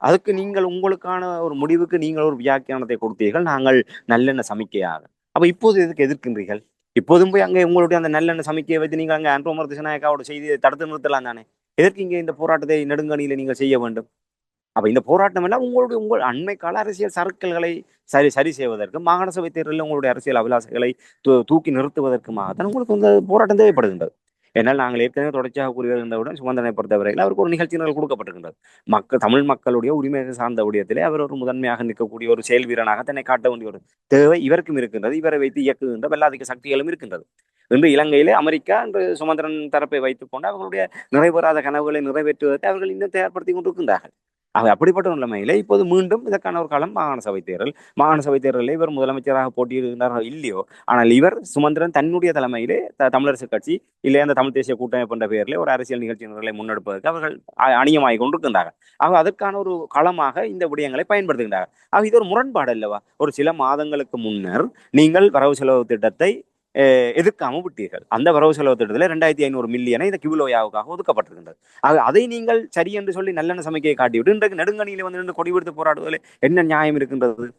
அதுக்கு நீங்கள் உங்களுக்கான ஒரு முடிவுக்கு நீங்கள் ஒரு வியாக்கியானத்தை கொடுத்தீர்கள், நாங்கள் நல்லெண்ண சமிக்கையாக. அப்ப இப்போது எதுக்கு எதிர்க்கின்றீர்கள்? இப்போதும் போய் அங்கே உங்களுடைய அந்த நல்லெண்ண சமிக்கையை வைத்து நீங்கள் அங்கே அன்ரோமர் திசநாயக்காவோட செய்தியை தடுத்து நிறுத்தலாம் தானே? எதற்கு இங்கே இந்த போராட்டத்தை நெடுங்கணியில நீங்கள் செய்ய வேண்டும்? அப்ப இந்த போராட்டம் எல்லாம் உங்கள் அண்மை கால அரசியல் சறுக்கல்களை சரி செய்வதற்கு, மாகாண சபை தேர்தலில் உங்களுடைய அரசியல் அபிலாசைகளை தூக்கி நிறுத்துவதற்குமாகத்தான் உங்களுக்கு இந்த போராட்டம் தேவைப்படுகின்றது. என்னால் நாங்கள் ஏற்கனவே தொடர்ச்சியாக கூறி வருகின்றவுடன் சுமந்தனை பொறுத்தவரையில் அவருக்கு ஒரு நிகழ்ச்சி நிரல் கொடுக்கப்பட்டிருக்கின்றது. தமிழ் மக்களுடைய உரிமை சார்ந்த விடயத்திலே அவர் ஒரு முதன்மையாக நிற்கக்கூடிய ஒரு செயல் வீரனாக தன்னை காட்ட வேண்டிய ஒரு தேவை இவருக்கும் இருக்கின்றது. இவரை வைத்து இயக்குகின்ற வெள்ளாதிக்க சக்திகளும் இருக்கின்றது. இன்று இலங்கையிலே அமெரிக்கா என்று சுமந்திரன் தரப்பை வைத்துக் கொண்டு அவர்களுடைய நிறைவேறாத கனவுகளை நிறைவேற்றுவதற்கு அவர்கள் இன்னும் தயார்படுத்திக் கொண்டிருக்கின்றார்கள். அப்படிப்பட்ட ஒரு நிலைமையில இப்போது மீண்டும் இதற்கான ஒரு காலம் மாகாண சபை தேர்தலில் இவர் முதலமைச்சராக போட்டியிடுகிறாரோ இல்லையோ, ஆனால் இவர் சுமந்திரன் தன்னுடைய தலைமையிலே தமிழரசு கட்சி இல்லை அந்த தமிழ் தேசிய கூட்டமைப்பு என்ற பெயரிலே ஒரு அரசியல் நிகழ்ச்சிகளை முன்னெடுப்பதற்கு அவர்கள் அணியமாகி கொண்டிருக்கின்றார்கள். அதற்கான ஒரு களமாக இந்த விடயங்களை பயன்படுத்துகின்றார்கள். இது ஒரு முரண்பாடு அல்லவா? ஒரு சில மாதங்களுக்கு முன்னர் நீங்கள் வரவு செலவு திட்டத்தை எதிர்க்காம விட்டீர்கள். அந்த வரவு செலவு திட்டத்தில் 2500 மில்லியனை இந்த கிவிலோயாவுக்காக ஒதுக்கப்பட்டிருக்கின்றது. அதை நீங்கள் சரி என்று சொல்லி நல்லெண்ண சமைக்கையை காட்டிவிட்டு இன்றைக்கு நெடுங்கணியில வந்து கொடி விடுத்து போராடுவதில் என்ன நியாயம் இருக்கின்றது?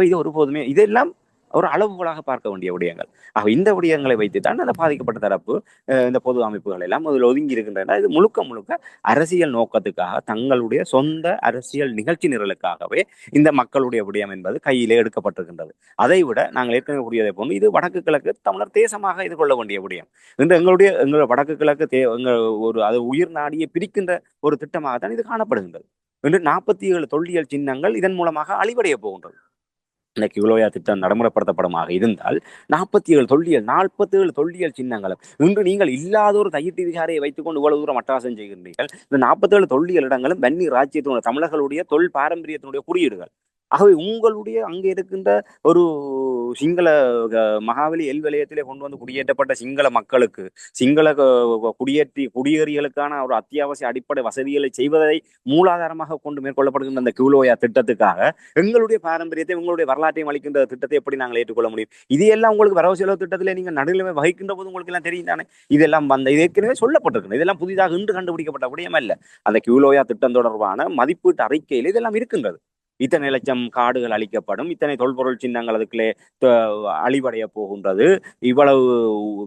இது ஒருபோதுமே இதெல்லாம் ஒரு அளவுகளாக பார்க்க வேண்டிய விடயங்கள். இந்த விடயங்களை வைத்துத்தான் அந்த பாதிக்கப்பட்ட தரப்பு இந்த பொது அமைப்புகள் எல்லாம் அதில் ஒதுங்கி இருக்கின்றன. இது முழுக்க அரசியல் நோக்கத்துக்காக, தங்களுடைய சொந்த அரசியல் நிகழ்ச்சி நிரலுக்காகவே இந்த மக்களுடைய விடயம் என்பது கையிலே எடுக்கப்பட்டிருக்கின்றது. அதை விட நாங்கள் ஏற்கனவே கூறியதை போன்று இது வடக்கு கிழக்கு தமிழர் தேசமாக எதிர்கொள்ள வேண்டிய விடயம். இன்று எங்களுடைய வடக்கு கிழக்கு ஒரு அது உயிர் நாடியை பிரிக்கின்ற ஒரு திட்டமாகத்தான் இது காணப்படுகின்றது. இன்று 47 தொல்லியல் சின்னங்கள் இதன் மூலமாக அழிவடைய போகின்றது. இந்த கிவிலோயா திட்டம் நடைமுறைப்படுத்தப்படமாக இருந்தால் 47 தொல்லியல் சின்னங்களும் இன்று நீங்கள் இல்லாத ஒரு தையிட்டு விகாரையை வைத்துக் கொண்டு இவ்வளவு தூரம் அட்டகாசம் செய்கின்றீர்கள். இந்த 47 தொல்லியல் இடங்களும் வன்னி ராஜ்யத்தினுடைய தமிழர்களுடைய தொல் பாரம்பரியத்தினுடைய குறியீடுகள். ஆகவே உங்களுடைய அங்கே இருக்கின்ற ஒரு சிங்கள மகாவலி வலயத்திலே கொண்டு வந்து குடியேற்றப்பட்ட சிங்கள மக்களுக்கு, சிங்கள குடியேறிகளுக்கான ஒரு அத்தியாவசிய அடிப்படை வசதிகளை செய்வதை மூலாதாரமாக கொண்டு மேற்கொள்ளப்படுகின்ற அந்த கிவிலோயா திட்டத்துக்காக எங்களுடைய பாரம்பரியத்தை, உங்களுடைய வரலாற்றையும் அளிக்கின்ற திட்டத்தை எப்படி நாங்கள் ஏற்றுக்கொள்ள முடியும்? இதெல்லாம் உங்களுக்கு வரவு செலவு திட்டத்திலே நீங்கள் நடுநிலைமை வகிக்கின்ற போது உங்களுக்கு எல்லாம் தெரியும் தானே? இதெல்லாம் இது ஏற்கனவே சொல்லப்பட்டிருக்கு. இதெல்லாம் புதிதாக இன்று கண்டுபிடிக்கப்பட்ட விடயம் அல்ல. அந்த கிவிலோயா திட்டம் தொடர்பான மதிப்பீட்டு அறிக்கையில் இதெல்லாம் இருக்கின்றது. இத்தனை லட்சம் காடுகள் அழிக்கப்படும், இத்தனை தொல்பொருள் சின்னங்கள் அதுக்குள்ளே அழிவடைய போகின்றது, இவ்வளவு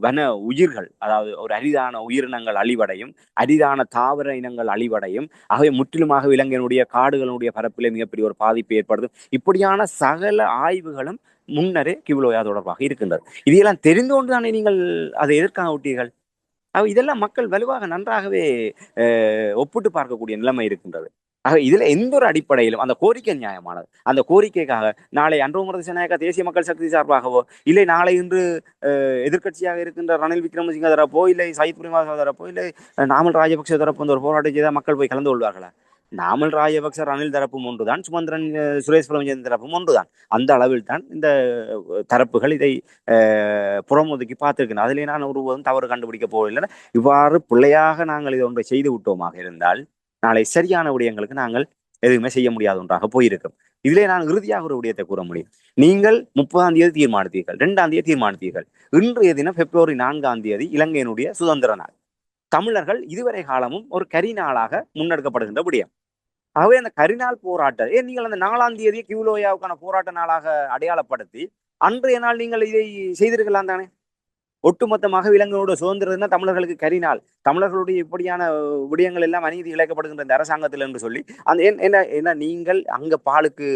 வன உயிர்கள், அதாவது ஒரு அரிதான உயிரினங்கள் அழிவடையும், அரிதான தாவர இனங்கள் அழிவடையும், ஆகவே முற்றிலுமாக இலங்கையினுடைய காடுகளுடைய பரப்பிலே மிகப்பெரிய ஒரு பாதிப்பு ஏற்படுத்தும். இப்படியான சகல ஆய்வுகளும் முன்னரே கிவிலோயா தொடர்பாக இருக்கின்றது. இதையெல்லாம் தெரிந்து கொண்டுதானே நீங்கள் அதை எதிர்க்காக விட்டீர்கள். இதெல்லாம் மக்கள் வலுவாக நன்றாகவே ஒப்பிட்டு பார்க்கக்கூடிய நிலைமை இருக்கின்றது. இதுல எந்த ஒரு அடிப்படையிலும் அந்த கோரிக்கை நியாயமானது. அந்த கோரிக்கைக்காக நாளை அன்ரோமர் திசநாயக்கா தேசிய மக்கள் சக்தி சார்பாகவோ, இல்லை நாளை இன்று எதிர்கட்சியாக இருக்கின்ற ரணில் விக்ரமசிங்க தரப்போ, இல்லை சயித் பிரேமதாச தரப்போ, இல்லை நாமல் ராஜபக்ச தரப்பு வந்து ஒரு போராட்டம் செய்தால் மக்கள் போய் கலந்து கொள்வார்களா? நாமல் ராஜபக்ச ரணில் தரப்பும் ஒன்றுதான், சுமந்திரன் சுரேஷ் பிரமச்சந்திரன் தரப்பும் ஒன்றுதான். அந்த அளவில் தான் இந்த தரப்புகள் இதை புறமுதுக்கி பார்த்திருக்கின்றன. அதிலே நான் ஒருபோதும் தவறு கண்டுபிடிக்க போவதில்லை. இவ்வாறு பிள்ளையாக நாங்கள் இதை ஒன்றை செய்து விட்டோமாக இருந்தால் நாளை சரியான விடயங்களுக்கு நாங்கள் எதுவுமே செய்ய முடியாத ஒன்றாக போயிருக்கும். இதிலே நான் இறுதியாக ஒரு விடயத்தை கூற முடியும். நீங்கள் 30ஆம் தேதி தீர்மானித்தீர்கள், 2ஆம் தேதி தீர்மானித்தீர்கள். இன்றைய தினம் பிப்ரவரி 4ஆம் தேதி இலங்கையினுடைய சுதந்திர நாள். தமிழர்கள் இதுவரை காலமும் ஒரு கரிநாளாக முன்னெடுக்கப்படுகின்ற விடயம். ஆகவே அந்த கரிநாள் போராட்டம் நீங்கள் அந்த 4ஆம் தேதியை கிவிலோயாவுக்கான போராட்ட நாளாக அடையாளப்படுத்தி அன்றைய நாள் நீங்கள் இதை செய்திருக்கலாம் தானே? ஒட்டுமொத்தமாக இலங்கையோட சுதந்திரம் தான் தமிழர்களுக்கு கரிநாள். தமிழர்களுடைய இப்படியான விடயங்கள் எல்லாம் அநீதி இழைக்கப்படுகின்ற இந்த அரசாங்கத்தில் என்று சொல்லி அந்த என்ன நீங்கள் அங்க பாலுக்கு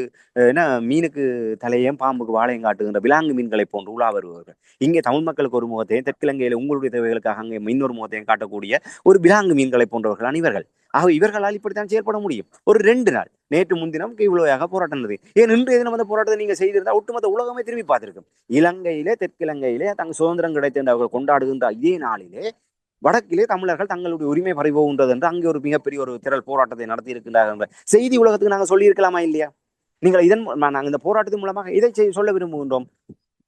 மீனுக்கு தலையையும் பாம்புக்கு வாழையும் காட்டுகின்ற விலாங்கு மீன்களை போன்று உலா வருவார்கள். இங்கே தமிழ் மக்களுக்கு ஒரு முகத்தையும், தெற்கிலங்கையில உங்களுடைய தேவைகளுக்காக அங்கே இன்னொரு முகத்தையும் காட்டக்கூடிய ஒரு விலாங்கு மீன்களை போன்றவர்கள் அனைவர்கள். இவர்களால் இப்படித்தான் செயல்பட முடியும். ஒரு 2 நாள் நேற்று முன்தினம் கிவிலோயாக போராட்டம் நடந்தது. இன்றைய தினம் அந்த போராட்டத்தை நீங்க செய்திருந்தா ஒட்டுமொத்த உலகமே திரும்பி பார்த்திருக்கும். இலங்கையிலே, தெற்கிலங்கையிலே தங்கள் சுதந்திரம் கிடைத்த அவர்கள் கொண்டாடுகின்ற இதே நாளிலே வடக்கிலே தமிழர்கள் தங்களுடைய உரிமை பறிபோகின்றது என்று அங்கே ஒரு மிகப்பெரிய ஒரு திரள் போராட்டத்தை நடத்தி இருக்கின்றார்கள் என்ற செய்தி உலகத்துக்கு நாங்கள் சொல்லி இருக்கலாமா இல்லையா? நீங்கள் நாங்கள் இந்த போராட்டத்தின் மூலமாக இதை சொல்ல விரும்புகின்றோம்.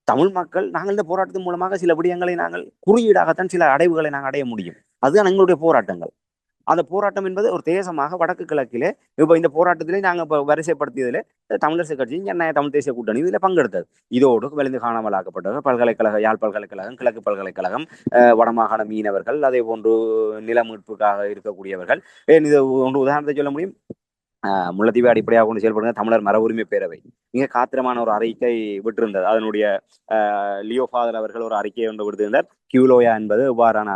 தமிழ் மக்கள் நாங்கள் இந்த போராட்டத்தின் மூலமாக சில விடயங்களை நாங்கள் குறியீடாகத்தான் சில அடைவுகளை நாங்கள் அடைய முடியும். அதுதான் எங்களுடைய போராட்டங்கள். அந்த போராட்டம் என்பது ஒரு தேசமாக வடக்கு கிழக்கிலே இப்போ இந்த போராட்டத்திலே நாங்கள் இப்போ வரிசைப்படுத்தியதில் தமிழரசு கட்சி ஜனநாயக தமிழ் தேசிய கூட்டணி இதில் பங்கெடுத்தது. இதோடு விளைந்து காணாமலாக்கப்பட்டவர் பல்கலைக்கழக யாழ் பல்கலைக்கழகம், கிழக்கு பல்கலைக்கழகம், வடமாகாண மீனவர்கள், அதே போன்று நில மீட்புக்காக இருக்கக்கூடியவர்கள். இது ஒன்று உதாரணத்தை சொல்ல முடியும். முல்லைத்தீவை அடிப்படையாக கொண்டு செயல்படுங்க தமிழர் மர உரிமை பேரவை மிக காத்திரமான ஒரு அறிக்கை விட்டிருந்தது. அதனுடைய லியோ ஃபாதர் அவர்கள் ஒரு அறிக்கையை ஒன்று விடுத்திருந்தார். கியூலோயா என்பது இவ்வாறான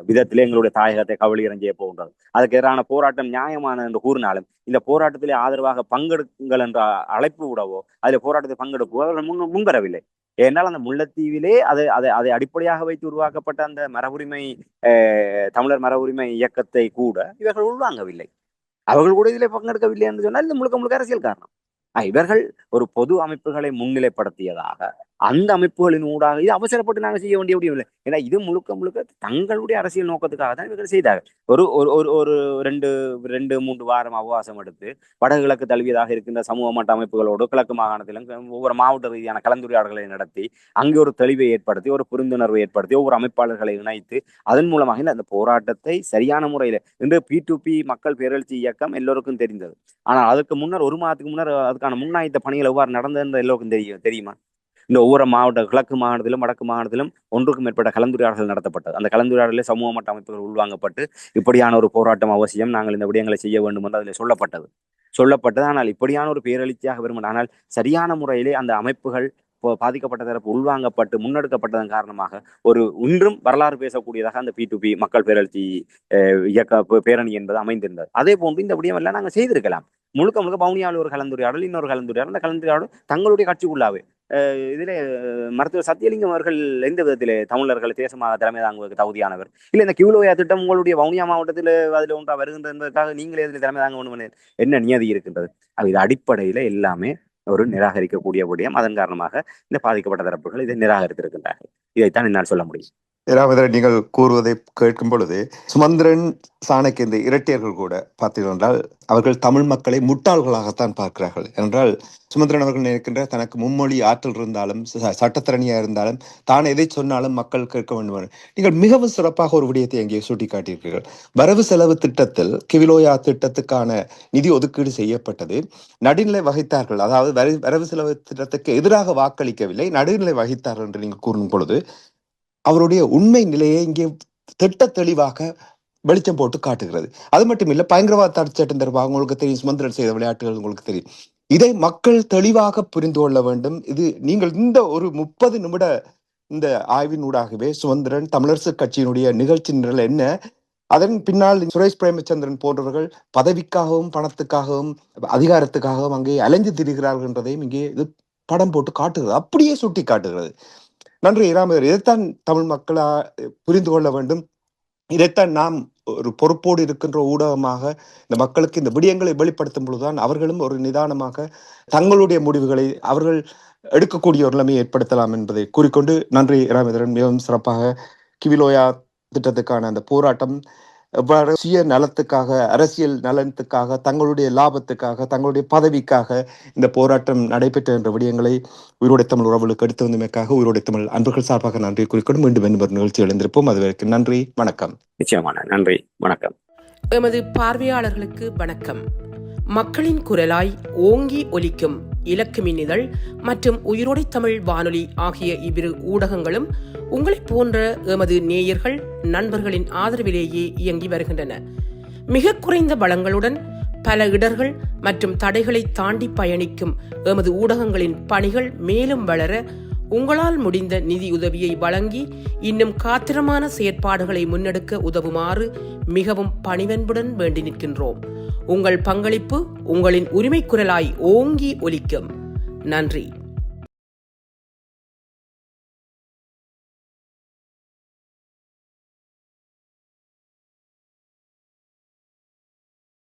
விதத்திலே எங்களுடைய தாயகத்தை கவலீரம் செய்ய போகின்றது. அதுக்கு எதிரான போராட்டம் நியாயமான என்று கூறினாலும் இந்த போராட்டத்திலே ஆதரவாக பங்கெடுங்கள் என்ற அழைப்பு விடவோ அதில் போராட்டத்தை பங்கெடுக்கவோ அவர்கள் முன்வரவில்லை. ஏனால் அந்த முல்லைத்தீவிலே அதை அடிப்படையாக வைத்து உருவாக்கப்பட்ட அந்த மரபுரிமை தமிழர் மர உரிமை இயக்கத்தை கூட இவர்கள் உள்வாங்கவில்லை. அவர்கள் கூட இதில் பங்கெடுக்கவில்லை என்று சொன்னால் இந்த முழுக்க முழுக்க அரசியல் காரணம். இவர்கள் ஒரு பொது அமைப்புகளை முன்னிலைப்படுத்தியதாக அந்த அமைப்புகளின் ஊடாக இது அவசரப்பட்டு நாங்கள் செய்ய வேண்டிய முடியவில்லை. ஏன்னா இது முழுக்க முழுக்க தங்களுடைய அரசியல் நோக்கத்துக்காக தான் இவர்கள் செய்தார்கள். ஒரு ஒரு ஒரு ரெண்டு மூன்று வாரம் அவகாசம் எடுத்து வடகிழக்கு தழுவியதாக இருக்கின்ற சமூக மட்ட அமைப்புகளோடு கிழக்கு மாகாணத்திலும் ஒவ்வொரு மாவட்ட ரீதியான கலந்துரையாடல்களை நடத்தி அங்கே ஒரு தெளிவை ஏற்படுத்தி ஒரு புரிந்துணர்வை ஏற்படுத்தி ஒவ்வொரு அமைப்பாளர்களை இணைத்து அதன் மூலமாக அந்த போராட்டத்தை சரியான முறையில் இன்று P2P மக்கள் பேரெழுச்சி இயக்கம் எல்லோருக்கும் தெரிந்தது. ஆனால் அதுக்கு முன்னர் ஒரு மாதத்துக்கு முன்னர் அதுக்கான முன்னாயத்த பணிகள் எவ்வாறு நடந்தது எல்லோருக்கும் தெரியுமா? இந்த ஒவ்வொரு மாவட்ட கிழக்கு மாகாணத்திலும் வடக்கு மாகாணத்திலும் ஒன்றுக்கும் மேற்பட்ட கலந்துரையாடல்கள் நடத்தப்பட்டது. அந்த கலந்துரையாடலில் சமூக மட்ட அமைப்புகள் உள்வாங்கப்பட்டு இப்படியான ஒரு போராட்டம் அவசியம், நாங்கள் இந்த விடயங்களை செய்ய வேண்டும் என்று அதில் சொல்லப்பட்டது. ஆனால் இப்படியான ஒரு பேரெழுச்சியாக வரும். ஆனால் சரியான முறையிலே அந்த அமைப்புகள் பாதிக்கப்பட்ட தரப்பு உள்வாங்கப்பட்டு முன்னெடுக்கப்பட்டதன் காரணமாக ஒரு இன்றும் வரலாறு பேசக்கூடியதாக அந்த P2P மக்கள் பேரெழுச்சி இயக்க பேரணி என்பது அமைந்திருந்தது. அதே போன்று இந்த விடயம் எல்லாம் நாங்கள் செய்திருக்கலாம். முழுக்க முழுக்க பவுனியாவில் ஒரு கலந்துரையாடல், இன்னொரு கலந்துரையாடல். அந்த கலந்துரையாடல் தங்களுடைய கட்சிக்குள்ளாவே இதிலே மருத்துவர் சத்தியலிங்கம் அவர்கள் எந்த விதத்திலே தமிழர்கள் தேசமாக தலைமை தாங்குவதற்கு தகுதியானவர் இல்லை? இந்த கியூலோயா திட்டம் உங்களுடைய வவுனியா மாவட்டத்தில் அதில் ஒன்றா வருகின்ற என்பதற்காக நீங்களே இதில் தலைமை தாங்க வேண்டும் என்ன நியதி இருக்கின்றது? இது அடிப்படையில் எல்லாமே ஒரு நிராகரிக்கக்கூடிய விடயம். அதன் காரணமாக இந்த பாதிக்கப்பட்ட தரப்புகள் இதை நிராகரித்திருக்கின்றார்கள். இதைத்தான் என்னால் சொல்ல முடியும். ராமேந்திரன், நீங்கள் கூறுவதை கேட்கும் பொழுது சுமந்திரன், சாணக்கிய இந்த இரட்டையர்கள் கூட பார்த்தீர்கள் என்றால் அவர்கள் தமிழ் மக்களை முட்டாள்களாகத்தான் பார்க்கிறார்கள். என்றால் சுமந்திரன் அவர்கள் நினைக்கின்ற தனக்கு மும்மொழி ஆற்றல் இருந்தாலும் சட்டத்திறனியா இருந்தாலும் தான் எதை சொன்னாலும் மக்கள் கேட்க வேண்டும். நீங்கள் மிகவும் சிறப்பாக ஒரு விடயத்தை அங்கே சுட்டி காட்டியிருக்கிறீர்கள். வரவு செலவு திட்டத்தில் கிவிலோயா திட்டத்துக்கான நிதி ஒதுக்கீடு செய்யப்பட்டது. நடுநிலை வகித்தார்கள், அதாவது வரவு செலவு திட்டத்துக்கு எதிராக வாக்களிக்கவில்லை, நடுநிலை வகித்தார்கள் என்று நீங்கள் கூறும் பொழுது அவருடைய உண்மை நிலையை இங்கே திட்ட தெளிவாக வெளிச்சம் போட்டு காட்டுகிறது. அது மட்டும் இல்லை, பயங்கரவாத தடை சட்டம் தொடர்பாக உங்களுக்கு தெரியும், சுமந்திரன் செய்த விளையாட்டுகள் உங்களுக்கு தெரியும். இதை மக்கள் தெளிவாக புரிந்து கொள்ள வேண்டும். இது நீங்கள் இந்த ஒரு 30 நிமிட இந்த ஆய்வினூடாகவே சுமந்திரன் தமிழரசு கட்சியினுடைய நிகழ்ச்சி நிரல் என்ன, அதன் பின்னால் சுரேஷ் பிரேமச்சந்திரன் போன்றவர்கள் பதவிக்காகவும் பணத்துக்காகவும் அதிகாரத்துக்காகவும் அங்கே அலைஞ்சு திரிகிறார்கள் என்றதையும் இங்கே இது படம் போட்டு காட்டுகிறது, அப்படியே சுட்டி காட்டுகிறது. நன்றி ராமேந்திரன். இதைத்தான் தமிழ் மக்களா புரிந்து கொள்ள வேண்டும். இதைத்தான் நாம் ஒரு பொறுப்போடு இருக்கின்ற ஊடகமாக இந்த மக்களுக்கு இந்த விடயங்களை வெளிப்படுத்தும் பொழுதுதான் அவர்களும் ஒரு நிதானமாக தங்களுடைய முடிவுகளை அவர்கள் எடுக்கக்கூடிய ஒரு நிலைமையை ஏற்படுத்தலாம் என்பதை கூறிக்கொண்டு நன்றி ராமேந்திரன். மிகவும் சிறப்பாக கிவிலோயா திட்டத்துக்கான அந்த போராட்டம் எவ்வாறு சுய நலத்துக்காக, அரசியல் நலத்துக்காக, தங்களுடைய லாபத்துக்காக, தங்களுடைய பதவிக்காக இந்த போராட்டம் நடைபெற்ற என்ற விடயங்களை உயிரோடை தமிழ் உறவுகளுக்கு எடுத்து வந்தமைக்காக உயிரோடை தமிழ் அன்பர்கள் சார்பாக நன்றி குறிக்கொண்டு மீண்டும் ஒரு நிகழ்ச்சி எழுந்திருப்போம். அதுவரைக்கும் நன்றி, வணக்கம். நிச்சயமான நன்றி, வணக்கம். எமது பார்வையாளர்களுக்கு வணக்கம். மக்களின் குரலாய் ஓங்கி ஒலிக்கும் இலக்கு மின்னிதழ் மற்றும் உயிரோடை தமிழ் வானொலி ஆகிய இவ்விரு ஊடகங்களும் உங்களைப் போன்ற எமது நேயர்கள் நண்பர்களின் ஆதரவிலேயே இயங்கி வருகின்றன. மிக குறைந்த வளங்களுடன் பல இடர்கள் மற்றும் தடைகளை தாண்டி பயணிக்கும் எமது ஊடகங்களின் பணிகள் மேலும் வளர உங்களால் முடிந்த நிதியுதவியை வழங்கி இன்னும் காத்திரமான செயற்பாடுகளை முன்னெடுக்க உதவுமாறு மிகவும் பணிவன்புடன் வேண்டி நிற்கின்றோம். உங்கள் பங்களிப்பு உங்களின் உரிமை குரலாய் ஓங்கி ஒலிக்கும். நன்றி.